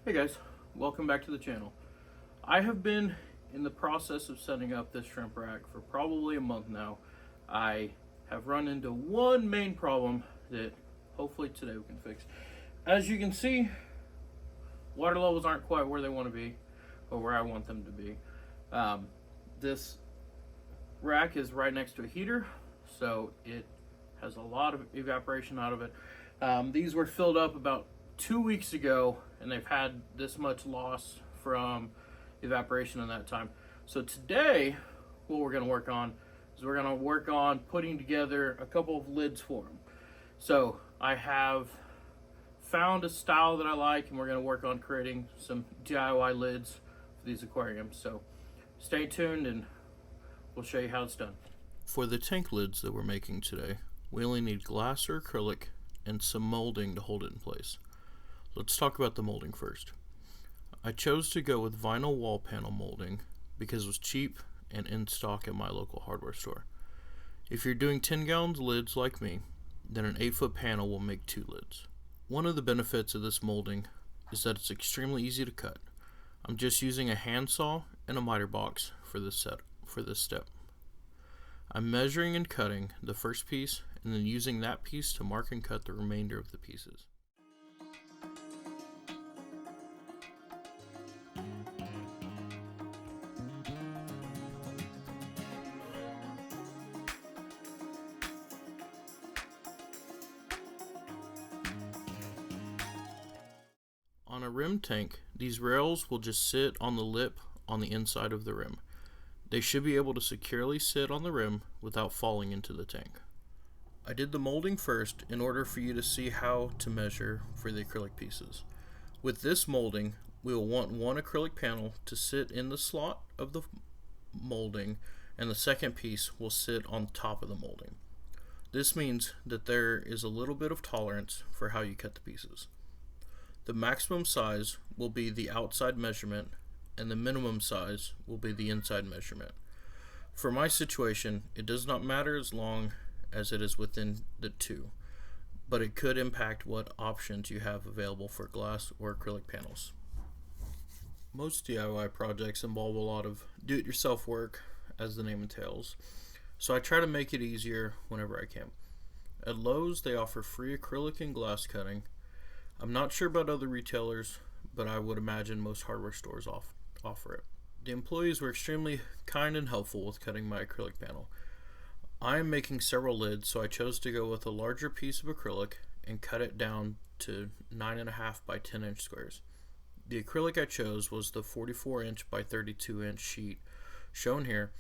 Hey guys, welcome back to the channel. I have been in the process of setting up this shrimp rack for probably a month now. I have run into one main problem that hopefully today we can fix. As you can see, water levels aren't quite where they want to be or where I want them to be. This rack is right next to a heater, so it has a lot of evaporation out of it. These were filled up about 2 weeks ago, and they've had this much loss from evaporation in that time. So today, what we're going to work on is we're going to work on putting together a couple of lids for them. So I have found a style that I like, and we're going to work on creating some DIY lids for these aquariums. So stay tuned and we'll show you how it's done. For the tank lids that we're making today, we only need glass or acrylic and some molding to hold it in place. Let's talk about the molding first. I chose to go with vinyl wall panel molding because it was cheap and in stock at my local hardware store. If you're doing 10-gallon lids like me, then an 8-foot panel will make 2 lids. One of the benefits of this molding is that it's extremely easy to cut. I'm just using a handsaw and a miter box for this step. I'm measuring and cutting the first piece and then using that piece to mark and cut the remainder of the pieces. On a rim tank, these rails will just sit on the lip on the inside of the rim. They should be able to securely sit on the rim without falling into the tank. I did the molding first in order for you to see how to measure for the acrylic pieces. With this molding, we will want one acrylic panel to sit in the slot of the molding, and the second piece will sit on top of the molding. This means that there is a little bit of tolerance for how you cut the pieces. The maximum size will be the outside measurement, and the minimum size will be the inside measurement. For my situation, it does not matter as long as it is within the two, but it could impact what options you have available for glass or acrylic panels. Most DIY projects involve a lot of do-it-yourself work, as the name entails, so I try to make it easier whenever I can. At Lowe's, they offer free acrylic and glass cutting. I'm not sure about other retailers, but I would imagine most hardware stores offer it. The employees were extremely kind and helpful with cutting my acrylic panel. I am making several lids, so I chose to go with a larger piece of acrylic and cut it down to 9.5 by 10 inch squares. The acrylic I chose was the 44 inch by 32 inch sheet shown here,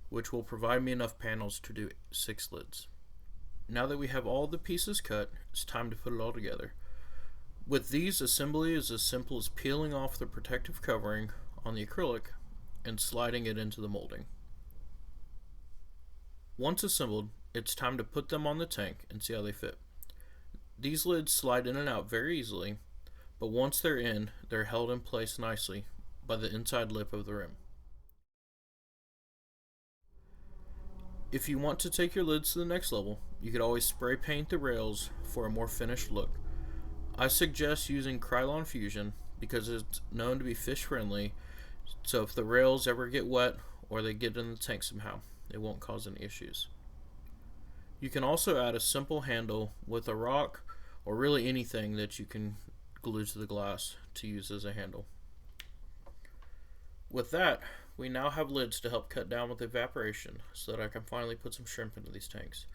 which will provide me enough panels to do 6 lids. Now that we have all the pieces cut, it's time to put it all together. With these, assembly is as simple as peeling off the protective covering on the acrylic and sliding it into the molding. Once assembled, it's time to put them on the tank and see how they fit. These lids slide in and out very easily, but once they're in, they're held in place nicely by the inside lip of the rim. If you want to take your lids to the next level, you could always spray paint the rails for a more finished look. I suggest using Krylon Fusion because it's known to be fish friendly, so if the rails ever get wet or they get in the tank somehow, it won't cause any issues. You can also add a simple handle with a rock or really anything that you can glue to the glass to use as a handle. With that, we now have lids to help cut down with evaporation so that I can finally put some shrimp into these tanks.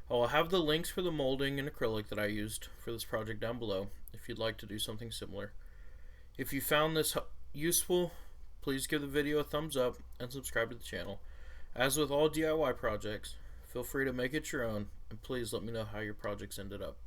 I will have the links for the molding and acrylic that I used for this project down below if you'd like to do something similar. If you found this useful, please give the video a thumbs up and subscribe to the channel. As with all DIY projects, feel free to make it your own, and please let me know how your projects ended up.